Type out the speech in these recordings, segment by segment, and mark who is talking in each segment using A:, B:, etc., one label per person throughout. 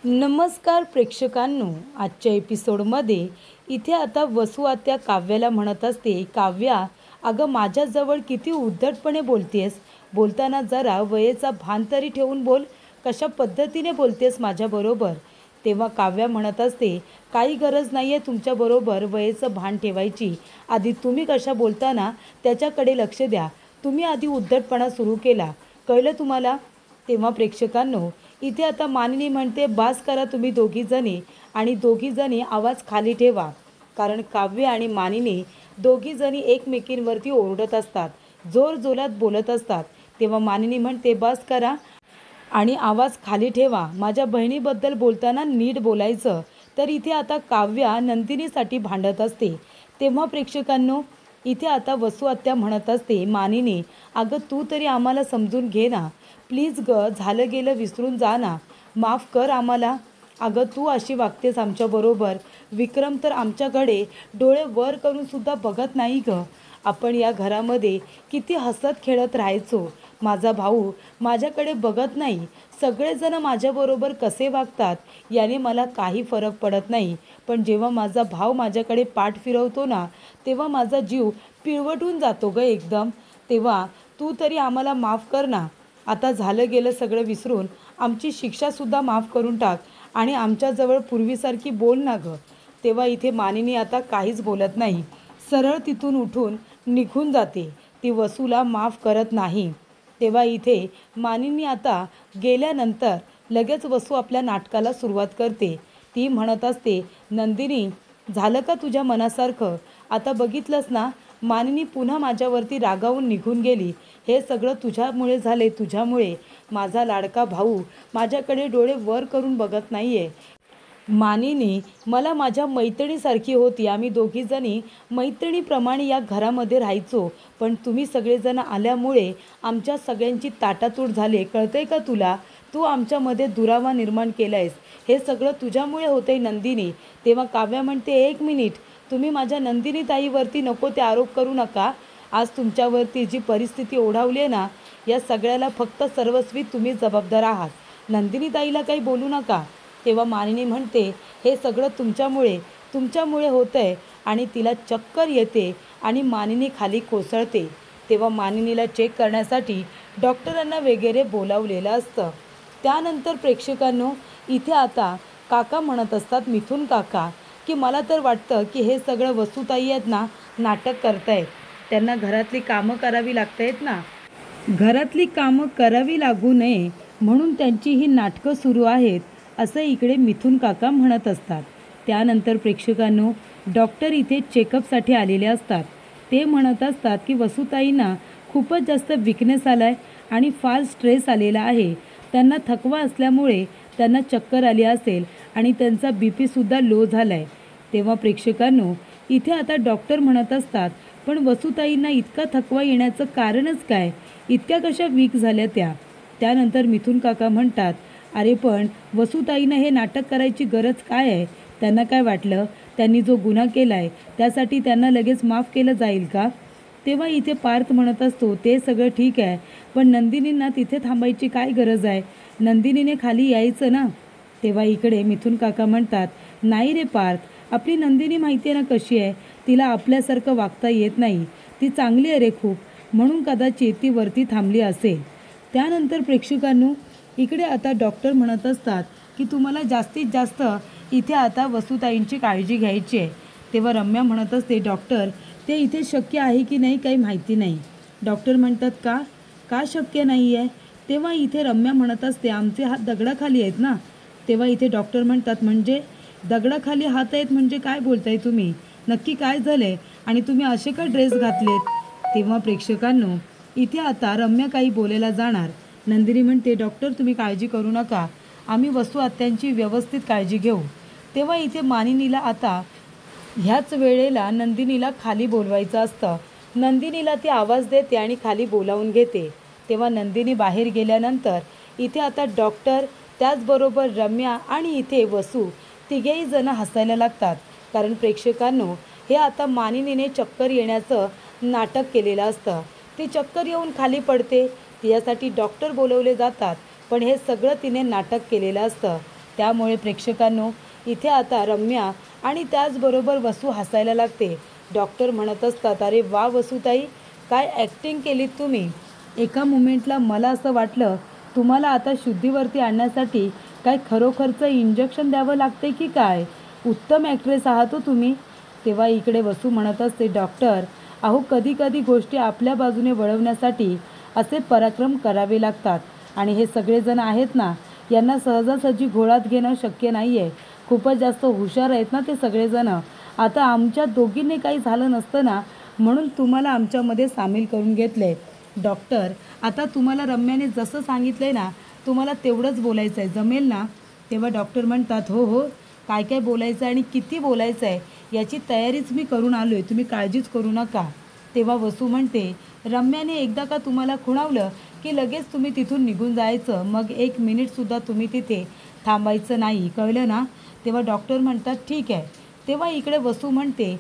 A: नमस्कार प्रेक्षकांनो, आजच्या एपिसोडमध्ये इथे आता वसू आत्या काव्याला म्हणत असते, काव्या अगं माझ्याजवळ किती उद्धटपणे बोलतेस, बोलताना जरा वयेचा भान तरी ठेवून बोल, कशा पद्धतीने बोलतेस माझ्याबरोबर. तेव्हा काव्या म्हणत असते, काही गरज नाही आहे तुमच्याबरोबर वयेचं भान ठेवायची, आधी तुम्ही कशा बोलताना त्याच्याकडे लक्ष द्या, तुम्ही आधी उद्धटपणा सुरू केला, कळलं तुम्हाला. तेव्हा प्रेक्षकांनो इथे आता मानिनी म्हणते, बास करा तुम्ही दोघीजणी, आणि दोघीजणी आवाज खाली ठेवा, कारण काव्य आणि मानिनी दोघीजणी एकमेकींवरती ओरडत असतात, जोरजोरात बोलत असतात. तेव्हा मानिनी म्हणते, बास करा आणि आवाज खाली ठेवा, माझ्या बहिणीबद्दल बोलताना नीट बोलायचं. तर इथे आता काव्या नंदिनीसाठी भांडत असते. तेव्हा प्रेक्षकांनो इथे आता वसू आत्या म्हणत असते, मानिनी अगं तू तरी आम्हाला समजून घे ना, प्लीज झालं गेलं विसरून जा ना, माफ कर आम्हाला. अगं तू अशी वागतेस आमच्याबरोबर, विक्रम तर आमच्याकडे डोळे वर करून सुद्धा बघत नाही गं. आपण या घरामध्ये किती हसत खेळत राहायचो, माझा भाऊ माझ्याकडे बघत नाही, सगळेजण माझ्याबरोबर कसे वागतात याने मला काही फरक पडत नाही, पण जेव्हा माझा भाऊ माझ्याकडे पाठ फिरवतो ना, तेव्हा माझा जीव पिळवटून जातो गं एकदम. तेव्हा तू तरी आम्हाला माफ कर ना, आता झालं गेलं सगळं विसरून आमची शिक्षासुद्धा माफ करून टाक आणि आमच्याजवळ पूर्वीसारखी बोल ना गं. तेव्हा इथे मानिनी आता काहीच बोलत नाही, सरळ तिथून उठून निघून जाते, ती वसूला माफ करत नाही. तेव्हा इथे मानिनी आता गेल्यानंतर लगेच वसू आपल्या नाटकाला सुरुवात करते. ती म्हणत असते, नंदिनी झालं का तुझ्या मनासारखं, आता बघितलंस ना, मानिनी पुन्हा माझ्यावरती रागावून निघून गेली, हे सगळं तुझ्यामुळे झाले, तुझ्यामुळे माझा लाडका भाऊ माझ्याकडे डोळे वर करून बघत नाही आहे. मानिनी मला माझ्या मैत्रिणीसारखी होती, आम्ही दोघीजणी मैत्रिणीप्रमाणे या घरामध्ये राहायचो, पण तुम्ही सगळेजण आल्यामुळे आमच्या सगळ्यांची ताटातूट झाली, कळतंय का तुला, तू आमच्यामध्ये दुरावा निर्माण केला आहेस, हे सगळं तुझ्यामुळे होतंय नंदिनी. तेव्हा काव्या म्हणते, एक मिनिट, तुम्ही माझ्या नंदिनी ताईवरती नको ते आरोप करू नका, आज तुमच्यावरती जी परिस्थिती ओढावली आहे ना, या सगळ्याला फक्त सर्वस्वी तुम्ही जबाबदार आहात, नंदिनी ताईला काही बोलू नका. तेव्हा मानिनी म्हणते, हे सगळं तुमच्यामुळे होतं आहे, आणि तिला चक्कर येते आणि मानिनी खाली कोसळते. तेव्हा मानिनीला चेक करण्यासाठी डॉक्टरांना वगैरे बोलावलेलं असतं. त्यानंतर प्रेक्षकांनो इथे आता काका म्हणत असतात, मिथून काका, की मला तर वाटतं की हे सगळं वसूताई आहेत ना, नाटक करतायत, त्यांना घरातली कामं करावी लागत आहेत ना, घरातली कामं करावी लागू नये म्हणून त्यांची ही नाटकं सुरू आहेत, असं इकडे मिथून काका म्हणत असतात. त्यानंतर प्रेक्षकांनो डॉक्टर इथे चेकअपसाठी आलेले असतात. ते म्हणत असतात की वसूताईंना खूपच जास्त विकनेस आला आहे आणि फार स्ट्रेस आलेला आहे, त्यांना थकवा असल्यामुळे त्यांना चक्कर आली असेल आणि त्यांचा BP सुद्धा लो झाला आहे. तेव्हा प्रेक्षकांनो इथे आता डॉक्टर म्हणत असतात, पण वसूताईंना इतका थकवा येण्याचं कारणच काय, इतक्या कशा वीक झाल्या त्या. त्यानंतर मिथून काका म्हणतात, अरे पण वसूताईंना हे नाटक करायची गरज काय आहे, त्यांना काय वाटलं त्यांनी जो गुन्हा केला आहे त्यासाठी त्यांना लगेच माफ केलं जाईल का. तेव्हा इथे पार्थ म्हणत असतो, ते सगळं ठीक आहे, पण नंदिनींना तिथे थांबायची काय गरज आहे, नंदिनीने खाली यायचं ना. तेव्हा इकडे मिथून काका म्हणतात, नाही रे पार्थ, आपली नंदिनी माहिती आहे ना कशी आहे, तिला आपल्यासारखं वागता येत नाही, ती चांगली आहे रे खूप, म्हणून कदाचित ती वरती थांबली असेल. त्यानंतर प्रेक्षकांनो इकडे आता डॉक्टर म्हणत असतात की तुम्हाला जास्तीत जास्त इथे आता वसूताईंची काळजी घ्यायची आहे. तेव्हा रम्या म्हणत असते, डॉक्टर ते इथे शक्य आहे की नाही काही माहिती नाही. डॉक्टर म्हणतात, का का शक्य नाही आहे. तेव्हा इथे रम्या म्हणत असते, आमचे हात दगडाखाली आहेत ना. तेव्हा इथे डॉक्टर म्हणतात, म्हणजे दगडाखाली हात आहेत म्हणजे काय बोलताय तुम्ही, नक्की काय झालं आहे आणि तुम्ही असे का ड्रेस घातलेत. तेव्हा प्रेक्षकांनो इथे आता रम्या काही बोलायला जाणार, नंदिनी म्हणते, डॉक्टर तुम्ही काळजी करू नका, आम्ही वसू आत्यांची व्यवस्थित काळजी घेऊ. तेव्हा इथे मानिनीला आता ह्याच वेळेला नंदिनीला खाली बोलवायचं असतं. नंदिनीला ती आवाज देते आणि खाली बोलावून घेते. तेव्हा नंदिनी बाहेर गेल्यानंतर इथे आता डॉक्टर त्याचबरोबर रम्या आणि इथे वसू तिघेही जण हसायला लागतात, कारण प्रेक्षकांनो हे आता मानिनीने चक्कर येण्याचं नाटक केलेलं असतं. ती चक्कर येऊन खाली पडते, तिच्यासाठी डॉक्टर बोलवले जातात, पण हे सगळं तिने नाटक केलेलं असतं. त्यामुळे प्रेक्षकांनो इथे आता रम्या आणि त्याचबरोबर वसू हसायला लागते. डॉक्टर म्हणत असतात, अरे वा वसूताई, काय ॲक्टिंग केलीत तुम्ही. एका मुमेंटला मला असं वाटलं तुम्हाला आता शुद्धीवरती आणण्यासाठी काय खरोखरचं इंजेक्शन द्यावं लागते की काय. उत्तम ॲक्ट्रेस आहात हो तुम्ही. तेव्हा इकडे वसू म्हणत असते, डॉक्टर अहो कधी कधी गोष्टी आपल्या बाजूने वळवण्यासाठी असे पराक्रम करावे लागतात आणि हे सगळेजण आहेत ना, यांना सहजासहजी घोळात घेणं शक्य नाही आहे. खूपच जास्त हुशार आहेत ना ते सगळेजण. आता आमच्या दोघींनी काही झालं नसतं ना, म्हणून तुम्हाला आमच्यामध्ये सामील करून घेतलं आहे. डॉक्टर आता तुम्हाला रम्याने जसं सांगितलं आहे ना, तुम्हाला तेवढंच बोलायचं आहे, जमेल ना. तेव्हा डॉक्टर म्हणतात, हो हो, काय काय बोलायचं आहे आणि किती बोलायचं आहे याची तयारीच मी करून आलो आहे, तुम्ही काळजीच करू नका. तेव्हा वसू म्हणते, रम्याने एकदा का तुम्हाला खुणावलं की लगेच तुम्ही तिथून निघून जायचं, मग 1 मिनिटसुद्धा तुम्ही तिथे थांबायचं नाही, कळलं ना. तेव्हा डॉक्टर म्हणतात, ठीक आहे. तेव्हा इकडे वसू म्हणते,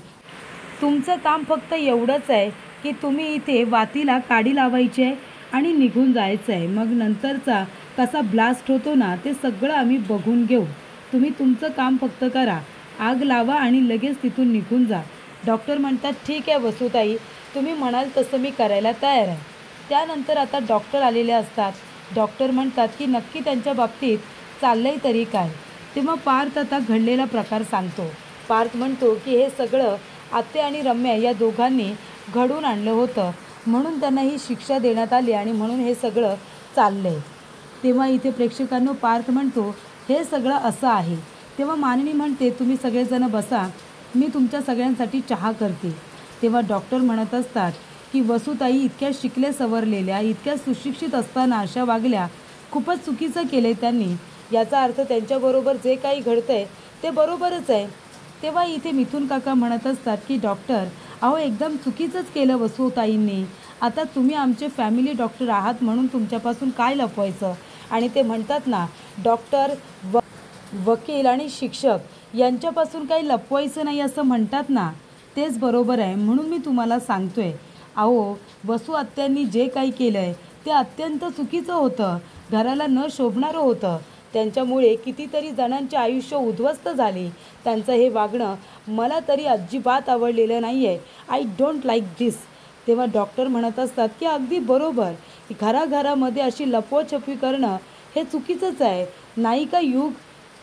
A: तुमचं काम फक्त एवढंच आहे की तुम्ही इथे वातीला काडी लावायची आहे आणि निघून जायचं आहे. मग नंतरचा कसा ब्लास्ट होतो ना ते सगळं आम्ही बघून घेऊ. तुम्ही तुमचं काम फक्त करा, आग लावा आणि लगेच तिथून निघून जा. डॉक्टर म्हणतात, ठीक आहे वसूताई, तुम्ही म्हणाल तसं मी करायला तयार आहे. त्यानंतर आता डॉक्टर आलेले असतात. डॉक्टर म्हणतात की नक्की त्यांच्या बाबतीत चाललंय तरी काय. तेव्हा पार्थ आता घडलेला प्रकार सांगतो. पार्थ म्हणतो की हे सगळं आत्ते आणि रम्या या दोघांनी घडून आणलं होतं, म्हणून त्यांना ही शिक्षा देण्यात आली आणि म्हणून हे सगळं चाललंय. तेव्हा इथे प्रेक्षकांनो पार्थ म्हणतो, हे सगळं असं आहे. तेव्हा मानिनी म्हणते, तुम्ही सगळेजण बसा, मी तुमच्या सगळ्यांसाठी चहा करते. तेव्हा डॉक्टर म्हणत असतात की वसूताई इतक्या शिकले सवरलेल्या, इतक्या सुशिक्षित असताना अशा वागल्या, खूपच चुकीचं केलं आहे त्यांनी. याचा अर्थ त्यांच्याबरोबर जे काही घडतं आहे ते बरोबरच आहे. तेव्हा इथे मिथून काका म्हणत असतात की डॉक्टर अहो एकदम चुकीचंच केलं वसूताईंनी. आता तुम्ही आमचे फॅमिली डॉक्टर आहात म्हणून तुमच्यापासून काय लपवायचं. आणि ते म्हणतात ना, डॉक्टर वकील आणि शिक्षक यांच्यापासून काही लपवायचं नाही असं म्हणतात ना, तेच बरोबर आहे. म्हणून मी तुम्हाला सांगतोय, अहो वसू आत्यांनी जे काही केलं आहे ते अत्यंत चुकीचं होतं, घराला न शोभणारं होतं. त्यांच्यामुळे कितीतरी जणांचे आयुष्य उद्ध्वस्त झाले. त्यांचं हे वागणं मला तरी अजिबात आवडलेलं नाही आहे. आय डोंट लाईक दिस. तेव्हा डॉक्टर म्हणत असतात की अगदी बरोबर, घराघरामध्ये अशी लपवाछपवी करणं हे चुकीचंच आहे, नाही का युग.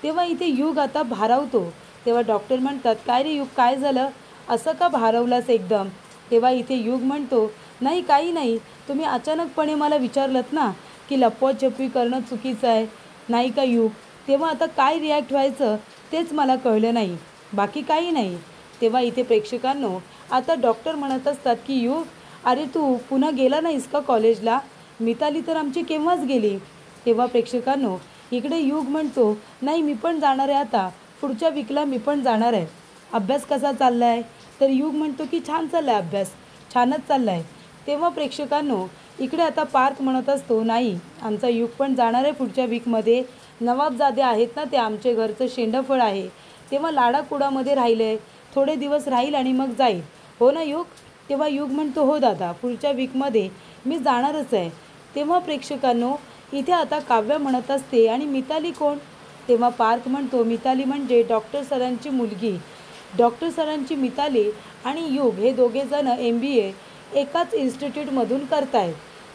A: तेव्हा इथे युग आता भारावतो. तेव्हा डॉक्टर म्हणतात, काय रे युग, काय झालं, असं का भारावलास एकदम. तेव्हा इथे युग म्हणतो, नाही काही नाही, तुम्ही अचानकपणे मला विचारलंत ना की लपवाछपवी करणं चुकीचं आहे, नाही का युग. तेव्हा आता काय रिॲक्ट व्हायचं तेच मला कळलं नाही, बाकी काही नाही. तेव्हा इथे प्रेक्षकांनो आता डॉक्टर म्हणत असतात की युग, अरे तू पुन्हा गेला नाहीस का कॉलेजला. मिताली तर आमची केव्हाच गेली. तेव्हा प्रेक्षकांनो इकडे युग म्हणतो, नाही मी पण जाणार आहे, आता पुढच्या वीकला मी पण जाणार आहे. अभ्यास कसा चालला आहे. तर युग म्हणतो की छान चालला आहे अभ्यास, छानच चालला आहे. तेव्हा प्रेक्षकांनो इकडे आता पार्थ म्हणत असतो, नाही आमचा युग पण जाणार आहे पुढच्या वीकमध्ये. नवाबजादे आहेत ना, ते आमचे घरचं शेंडफळ आहे. तेव्हा लाडाकुडामध्ये राहिले आहे, थोडे दिवस राहील आणि मग जाईल, हो ना युग. तेव्हा युग म्हणतो, हो दादा, पुढच्या वीकमध्ये मी जाणारच आहे. तेव्हा प्रेक्षकांनो इथे आता काव्या म्हणत असते, आणि मिताली कोण. तेव्हा पार्थ म्हणतो, मिताली म्हणजे डॉक्टर सरांची मुलगी. डॉक्टर सरांची मिताली आणि युग हे दोघेजण MBA एकाच इन्स्टिट्यूटमधून करतायत.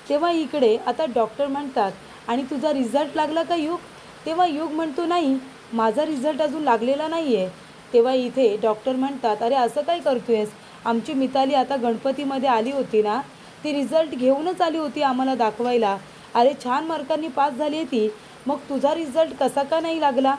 A: तेव्हा इकडे आता डॉक्टर म्हणतात, आणि तुझा रिझल्ट लागला का युग. तेव्हा युग म्हणतो, नाही माझा रिझल्ट अजून लागलेला नाही आहे. तेव्हा इथे डॉक्टर म्हणतात, अरे असं काय करतोयस, आमची मिताली आता गणपतीमध्ये आली होती ना, ती रिझल्ट घेऊनच आली होती आम्हाला दाखवायला. अरे छान मार्कांनी पास झाली आहे ती, मग तुझा रिझल्ट कसा का नाही लागला.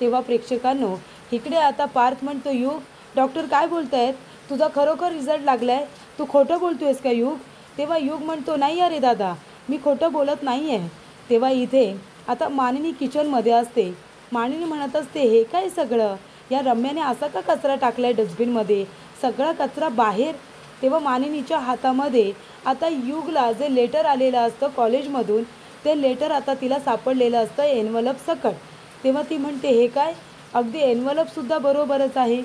A: तेव्हा प्रेक्षकांनो इकडे आता पार्थ म्हणतो, युग डॉक्टर काय बोलत आहेत, तुझा खरोखर रिझल्ट लागला आहे, तू खोटं बोलतोयस का युग. तेव्हा युग म्हणतो, नाही अरे दादा, मी खोटं बोलत नाही आहे. तेव्हा इथे आता मानिनी किचनमध्ये असते. मानिनी म्हणत असते, हे काय सगळं, या रम्याने असा का कचरा टाकला आहे डस्टबिनमध्ये, सगळा कचरा बाहेर. तेव्हा मानिनीच्या हातामध्ये आता युगला जे लेटर आलेलं असतं कॉलेजमधून, ते लेटर आता तिला सापडलेलं असतं एनवलप सकट. तेव्हा ती म्हणते, हे काय, अगदी एनवलपसुद्धा बरोबरच आहे.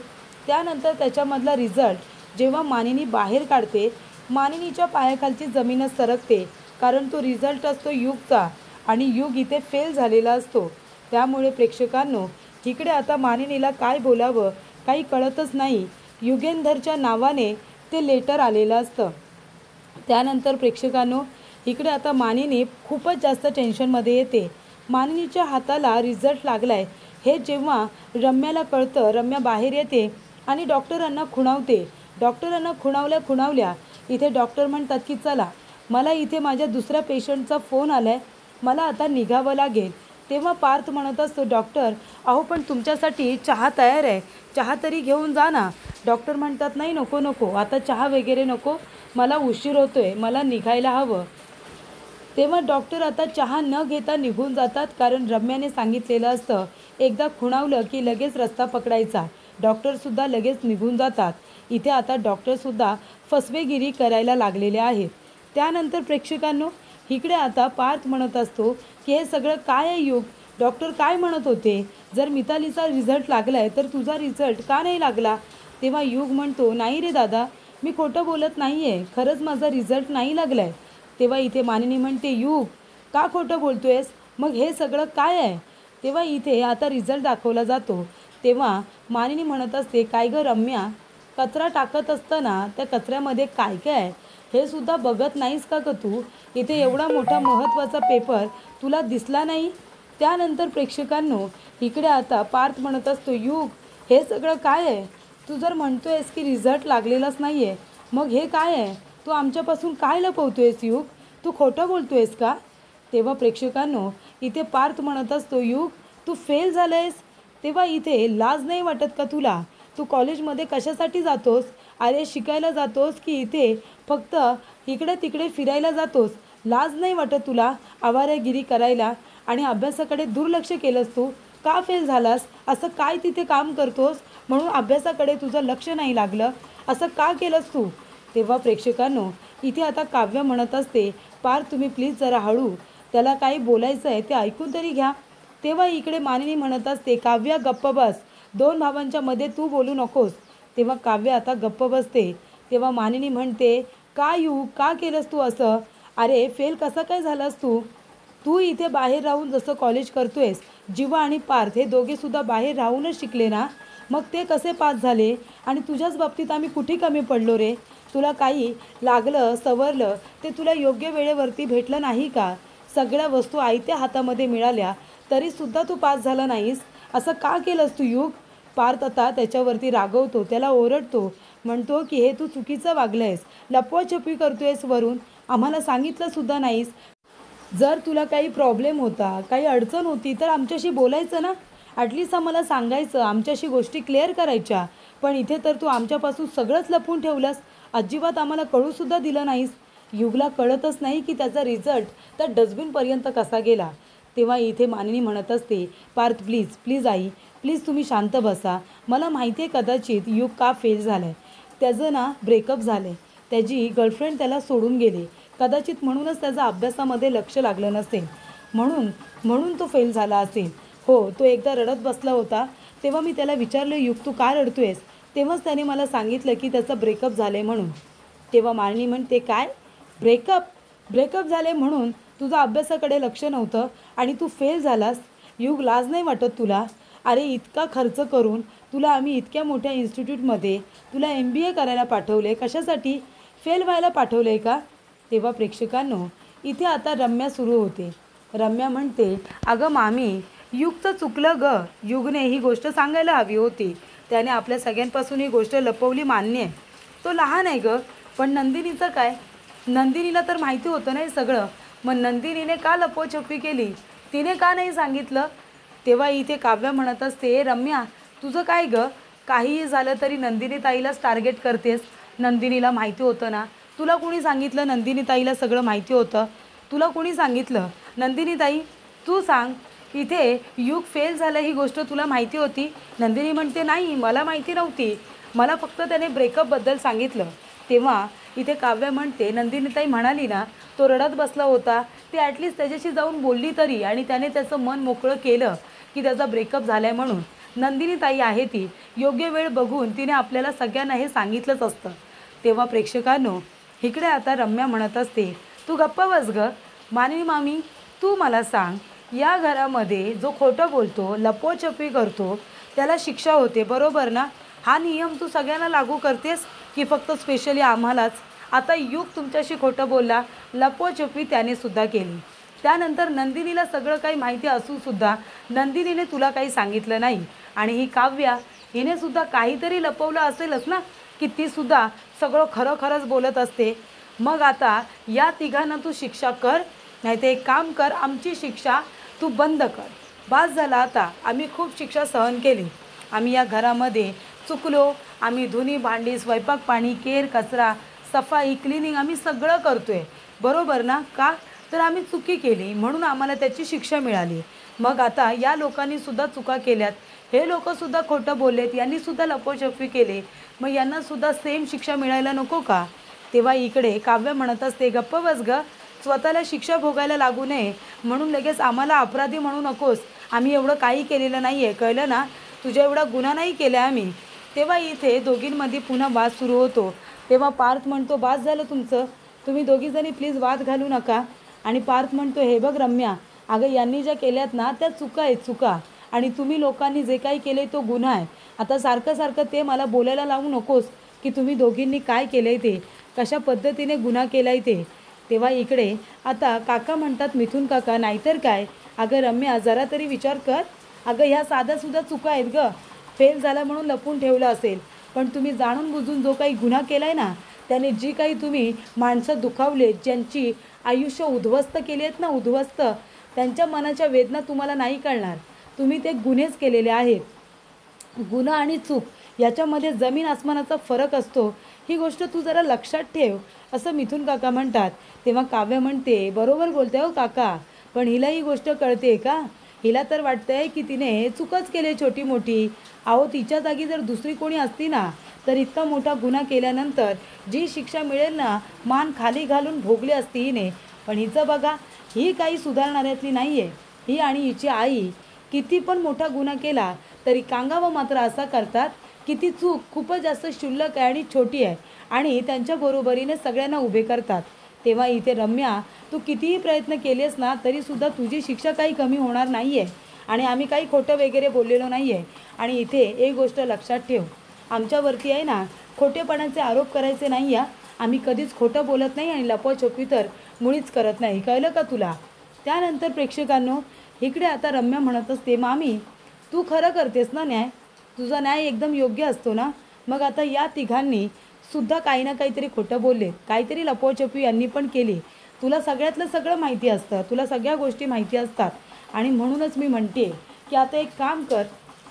A: त्यानंतर त्याच्यामधला रिझल्ट जेव्हा मानिनी बाहेर काढते, मानिनीच्या पायाखालची जमीनच सरकते, कारण तो रिझल्ट असतो युगचा आणि युग इथे फेल झालेला असतो. त्यामुळे प्रेक्षकांनो, इकडे आता मानिनीला काय बोलावं काही कळतच नाही. युगेंधरच्या नावाने ते लेटर आलेलं असतं. त्यानंतर प्रेक्षकांनो, इकडे आता मानिनी खूपच जास्त टेन्शनमध्ये येते. मानिनीच्या हाताला रिझल्ट लागलाय हे जेव्हा रम्याला कळतं, रम्या बाहेर येते आणि डॉक्टरांना खुणावते. डॉक्टरांना खुणावल्या इथे डॉक्टर म्हणतात की चला, मला इथे माझ्या दुसऱ्या पेशंटचा फोन आलाय, मला आता निघावं लागेल. तेव्हा पार्थ म्हणत असतो, डॉक्टर अहो पण तुमच्यासाठी चहा तयार आहे, चहा तरी घेऊन जा ना. डॉक्टर म्हणतात नाही नको नको, आता चहा वगैरे नको, मला उशीर होतोय, मला निघायला हवं. तेव्हा डॉक्टर आता चहा न घेता निघून जातात, कारण रम्याने सांगितलेलं असतं एकदा खुणावलं की लगेच रस्ता पकडायचा. डॉक्टरसुद्धा लगेच निघून जातात. इथे आता डॉक्टरसुद्धा फसवेगिरी करायला लागलेले आहेत. त्यानंतर प्रेक्षकांनो, इकडे आता पार्थ म्हणत असतो की हे सगळं काय आहे युग, डॉक्टर काय म्हणत होते, जर मितालीचा रिझल्ट लागलाय तर तुझा रिझल्ट का नाही लागला. तेव्हा युग म्हणतो नाही रे दादा, मी खोटं बोलत नाही आहे, खरंच माझा रिझल्ट नाही लागलाय. तेव्हा इथे मानिनी म्हणते युग का खोटं बोलतोयस, मग हे सगळं काय आहे. तेव्हा इथे आता रिझल्ट दाखवला जातो. तेव्हा मानिनी म्हणत असते काय गं रम्या, कचरा टाकत असताना त्या कचऱ्यामध्ये काय काय आहे हे सुद्धा बघत नाहीस का ग तू, इथे एवढा मोठा महत्त्वाचा पेपर तुला दिसला नाही. त्यानंतर प्रेक्षकांनो, इकडे आता पार्थ म्हणत असतो युग हे सगळं काय आहे, तू जर म्हणतोयस की रिझल्ट लागलेलाच नाही आहे, मग हे काय आहे, तू आमच्यापासून काय लपवतोयस युग, तू खोटं बोलतोयस का. तेव्हा प्रेक्षकांनो, इथे पार्थ म्हणत असतो युग तू फेल झालंयस. तेव्हा इथे लाज नाही वाटत का तुला, तू कॉलेजमध्ये कशासाठी जातोस, अरे शिकायला जातोस की इथे फक्त इकडे तिकडे फिरायला जातोस, लाज नाही वाटत तुला आवारागिरी करायला, आणि अभ्यासाकडे दुर्लक्ष केलंस तू, का फेल झालास, असं काय तिथे काम करतोस म्हणून अभ्यासाकडे तुझं लक्ष नाही लागलं, असं का केलंस तू. तेव्हा प्रेक्षकांनो, इथे आता काव्य म्हणत असते पार्थ तुम्ही प्लीज जरा हळू, त्याला काही बोलायचं आहे ते ऐकून तरी घ्या. तेव्हा इकडे मानिनी म्हणत असते काव्या गप्प बस, दोन भावांच्या मध्ये तू बोलू नकोस. तेव्हा काव्य आता गप्प बसते. तेव्हा मानिनी म्हणते का यू का केलंस तू असं, अरे फेल कसा काय झालास तू, तू इथे बाहेर राहून जसं कॉलेज करतोयस, जीवा आणि पार्थ हे दोघेसुद्धा बाहेर राहूनच शिकले ना, मग ते कसे पास झाले, आणि तुझ्याच बाबतीत आम्ही कुठे कमी पडलो रे, तुला काही लागलं सवरलं ते तुला योग्य वेळेवरती भेटलं नाही का, सगळ्या वस्तू आयत्या हातामध्ये मिळाल्या तरीसुद्धा तू पास झाला नाहीस, असं का केलंस तू युग. पार्थ आता त्याच्यावरती रागवतो, त्याला ओरडतो, म्हणतो की हे तू चुकीचं वागलंयस, लपवाछपवी करतोयस, वरून आम्हाला सांगितलंसुद्धा नाहीस, जर तुला काही प्रॉब्लेम होता काही अडचण होती तर आमच्याशी बोलायचं ना, ॲटलिस्ट आम्हाला सांगायचं, आमच्याशी गोष्टी क्लिअर करायच्या, पण इथे तर तू आमच्यापासून सगळंच लपवून ठेवलंस, अजिबात आम्हाला कळूसुद्धा दिलं नाहीस. युगला कळतच नाही की त्याचा रिझल्ट त्या डस्टबिनपर्यंत कसा गेला. तेव्हा इथे मानिनी म्हणत असते पार्थ प्लीज प्लीज आई प्लीज तुम्ही शांत बसा, मला माहिती आहे कदाचित युग का फेल झाला आहे, त्याचं ना ब्रेकअप झालं आहे, त्याची गर्लफ्रेंड त्याला सोडून गेले, कदाचित म्हणूनच त्याचा अभ्यासामध्ये लक्ष लागलं नसेल, म्हणून तो फेल झाला असेल. हो, तो एकदा रडत बसला होता, तेव्हा मी त्याला विचारलं युग तू का रडतोयस, तेव्हाच त्याने मला सांगितलं की त्याचं ब्रेकअप झालं आहे म्हणून. तेव्हा मानिनी म्हणते काय ब्रेकअप झाले म्हणून तुझं अभ्यासाकडे लक्ष नव्हतं आणि तू फेल झालास, युग लाज नाही वाटत तुला, अरे इतका खर्च करून तुला आम्ही इतक्या मोठ्या इन्स्टिट्यूटमध्ये तुला MBA करायला पाठवले, कशासाठी, फेल व्हायला पाठवले का. तेव्हा प्रेक्षकांनो, इथे आता रम्या सुरू होते. रम्या म्हणते अगं मामी युगचं चुकलं ग, युगने ही गोष्ट सांगायला हवी होती, त्याने आपल्या सगळ्यांपासून ही गोष्ट लपवली, मान्य आहे, तो लहान आहे ग, पण नंदिनीचं काय, नंदिनीला तर माहिती होतं नाही सगळं, मग नंदिनीने का लपवछपवी केली, तिने का नाही सांगितलं. तेव्हा इथे काव्य म्हणत असते रम्या तुझं काय ग, काहीही झालं तरी नंदिनी ताईलाच टार्गेट करतेस, नंदिनीला माहिती होतं ना, तुला कोणी सांगितलं नंदिनी ताईला सगळं माहिती होतं, तुला कोणी सांगितलं, नंदिनी ताई तू सांग, इथे युग फेल झालं ही गोष्ट तुला माहिती होती. नंदिनी म्हणते नाही मला माहिती नव्हती, मला फक्त त्याने ब्रेकअपबद्दल सांगितलं. तेव्हा इथे काव्य म्हणते नंदिनीताई म्हणाली ना तो रडत बसला होता, ती ॲटलिस्ट त्याच्याशी जाऊन बोलली तरी, आणि त्याने त्याचं मन मोकळं केलं की त्याचा ब्रेकअप झाला आहे म्हणून. नंदिनीताई आहे ती, योग्य वेळ बघून तिने आपल्याला सगळ्यांना हे सांगितलंच असतं. तेव्हा प्रेक्षकांनो, इकडे आता रम्या म्हणत असते तू गप्प बस ग, मानिनी मामी तू मला सांग या घरामध्ये जो खोटं बोलतो, लपवाछपवी करतो, त्याला शिक्षा होते, बरोबर ना? हा नियम तू सगळ्यांना लागू करतेस की फक्त स्पेशली आम्हालाच? आता युग तुमच्याशी खोटं बोलला, लपवाछपवी त्याने सुद्धा केली. त्यानंतर नंदिनीला सगळं काही माहिती असूनसुद्धा नंदिनीने तुला काही सांगितलं नाही. आणि ही काव्या, हिने सुद्धा काहीतरी लपवलं असेलच ना, की ती सुद्धा सगळं खरं खरंच बोलत असते. मग आता या तिघांना तू शिक्षा कर, नाहीतर एक काम कर, आमची शिक्षा तू बंद कर. बास झाला आता, आम्ही खूप शिक्षा सहन केली. आम्ही या घरामध्ये चुकलो. आम्ही धुणी भांडी, स्वयंपाक पाणी, केर कचरा, सफाई, क्लिनिंग आम्ही सगळं करतोय, बरोबर ना? का तर आम्ही चुकी केली म्हणून आम्हाला त्याची शिक्षा मिळाली. मग आता या लोकांनी सुद्धा चुका केल्यात, हे लोकंसुद्धा खोटं बोललेत, यांनीसुद्धा लपवछपवी केले, मग यांनासुद्धा सेम शिक्षा मिळायला नको का? तेव्हा इकडे काव्य म्हणत असते, गप्प बस ग, स्वतःला शिक्षा भोगायला लागू नये म्हणून लगेच आम्हाला अपराधी म्हणू नकोस. आम्ही एवढं काही केलेलं नाही आहे, कळलं ना? तुझ्या एवढा गुन्हा नाही केला आम्ही. तेव्हा इथे दोघींमध्ये पुन्हा वाद सुरू होतो. तेव्हा पार्थ म्हणतो, बास झालं तुमचं, तुम्ही दोघीजणी प्लीज वाद घालू नका. आणि पार्थ म्हणतो, हे बघ रम्या, अगं यांनी ज्या केल्यात ना त्या चुका आहेत, चुका. आणि तुम्ही लोकांनी जे काही केले तो गुन्हा आहे. आता सारखं सारखं ते मला बोलायला लावू नकोस की तुम्ही दोघींनी काय केलं आहे ते, कशा पद्धतीने गुन्हा केला आहे ते. तेव्हा इकडे आता काका म्हणतात, मिथून काका, नाहीतर काय, अगं रम्या जरा तरी विचार कर. अगं ह्या साध्यासुद्धा चुका आहेत गं, फेल झाला म्हणून लपून ठेवलं असेल, पण तुम्ही जाणून बुजून जो काही गुन्हा केला आहे ना, त्याने जी काही तुम्ही माणसं दुखावलेत, ज्यांची आयुष्य उद्ध्वस्त केली आहेत ना, उद्ध्वस्त, त्यांच्या मनाच्या वेदना तुम्हाला नाही कळणार. तुम्ही ते गुन्हेच केलेले आहेत. गुन्हा आणि चूक याच्यामध्ये जमीन आसमानाचा फरक असतो, ही गोष्ट तू जरा लक्षात ठेव, असं मिथून काका म्हणतात. तेव्हा काव्य म्हणते, बरोबर बोलते हो काका, पण हिला ही गोष्ट कळते का? हिला तर वाटतंय की तिने चूकच केली छोटी मोठी. अहो तिच्या जागी जर दुसरी कोणी असती ना, तर इतका मोठा गुन्हा केल्यानंतर जी शिक्षा मिळेल ना, मान खाली घालून भोगली असती हिने. पण हिचं बघा, ही काही सुधारणाऱ्यातली नाही आहे. ही आणि हिची आई किती पण मोठा गुन्हा केला तरी कांगावा मात्र असा करतात की ती चूक खूपच जास्त क्षुल्लक आहे आणि छोटी आहे, आणि त्यांच्या बरोबरीने सगळ्यांना उभे करतात. तेव्हा इथे रम्या, तू कितीही प्रयत्न केलेस ना तरीसुद्धा तुझी शिक्षा काही कमी होणार नाही आहे. आणि आम्ही काही खोटं वगैरे बोललेलो नाही आहे. आणि इथे एक गोष्ट लक्षात ठेव, आमच्यावरती आहे ना खोटेपणाचे आरोप करायचे नाही आहे. आम्ही कधीच खोटं बोलत नाही आणि लपवाछपवी तर मुळीच करत नाही, कळलं का तुला? त्यानंतर प्रेक्षकांनो, इकडे आता रम्या म्हणत असते, मामी तू खरं करतेस ना न्याय, तुझा न्याय एकदम योग्य असतो ना? मग आता या तिघांनी सुद्धा काही ना काहीतरी खोटं बोलले, काहीतरी लपवाछपवी यांनी पण केली. तुला सगळ्यातलं सगळं माहिती असतं, तुला सगळ्या गोष्टी माहिती असतात, आणि म्हणूनच मी म्हणते की आता एक काम कर,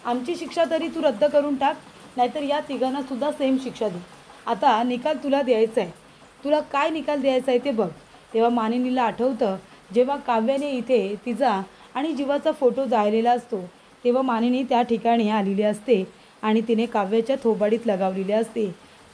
A: आमची शिक्षा तरी तू रद्द करून टाक, नाहीतर या तिघांना सुद्धा सेम शिक्षा दे. आता निकाल तुला द्यायचा आहे, तुला काय निकाल द्यायचा आहे ते बघ. तेव्हा मानिनीला आठवतं, जेव्हा काव्याने इथे तिचा आणि जीवाचा फोटो जाळलेला असतो, तेव्हा मानिनी त्या ठिकाणी आलेली असते आणि तिने काव्याच्या थोबाडीत लगावलेली असते.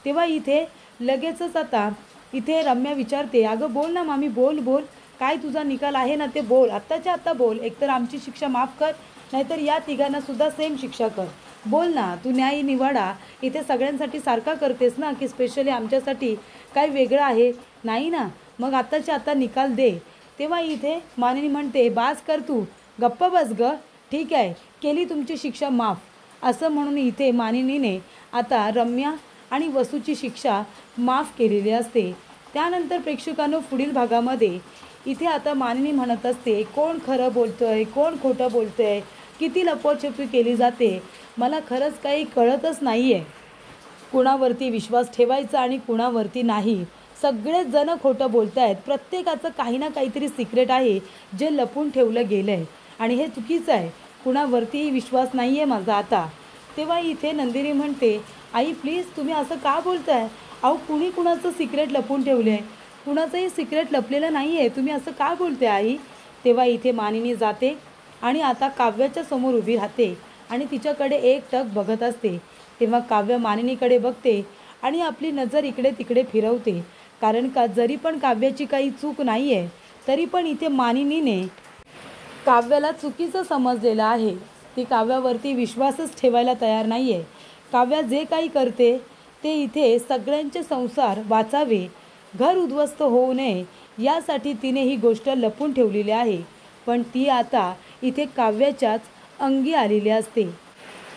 A: तेव्हा इथे लगेचच आता इथे रम्या विचारते, अगं बोल ना मामी, बोल बोल, काय तुझा निकाल आहे ना ते बोल, आत्ताच्या आत्ता बोल. एकतर आमची शिक्षा माफ कर, नाहीतर या तिघांना सुद्धा सेम शिक्षा कर. बोल ना, तू न्याय निवाडा इथे सगळ्यांसाठी सारखा करतेस ना, की स्पेशली आमच्यासाठी काय वेगळं आहे? नाही ना, मग आत्ताच्या आत्ता निकाल दे. तेव्हा इथे मानिनी म्हणते, बास कर तू, गप्प बस ग, ठीक आहे, केली तुमची शिक्षा माफ, असं म्हणून इथे मानिनीने आता रम्या आणि वसूची शिक्षा माफ केलेली असते. त्यानंतर प्रेक्षकांनो, पुढील भागामध्ये इथे आता मानिनी म्हणत असते, कोण खरं बोलतंय, कोण खोटं बोलतंय, किती लपवाछपवी केली जाते, मला खरंच काही कळतच नाही आहे. कुणावरती विश्वास ठेवायचा आणि कुणावरती नाही. सगळेच जण खोटं बोलत आहेत, प्रत्येकाचं काही ना काहीतरी सिक्रेट आहे जे लपून ठेवलं गेलं आहे, आणि हे चुकीचं आहे. कुणावरतीही विश्वास नाही आहे माझा आता. तेव्हा इथे नंदिनी म्हणते, आई प्लीज तुम्ही असं का बोलताय? अहो कुणी कुणाचं सिक्रेट लपून ठेवलं आहे? कुणाचंही सिक्रेट लपलेलं नाही आहे, तुम्ही असं का बोलते आई? तेव्हा इथे मानिनी जाते आणि आता काव्याच्या समोर उभी राहते आणि तिच्याकडे एकटक बघत असते. तेव्हा काव्य मानिनीकडे बघते आणि आपली नजर इकडे तिकडे फिरवते, कारण का जरी पण काव्याची काही चूक नाही आहे तरी पण इथे मानिनीने काव्याला चुकीचं समजलेलं आहे. ती काव्यावरती विश्वासच ठेवायला तयार नाही आहे. काव्या जे काही करते ते इथे सगळ्यांचे संसार वाचावे, घर उद्ध्वस्त होऊ नये यासाठी तिने ही गोष्ट लपून ठेवलेली आहे. पण ती आता इथे काव्याच्याच अंगी आलेली असते.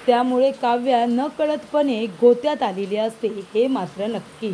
A: त्यामुळे काव्या नकळतपणे गोत्यात आलेली असते हे मात्र नक्की.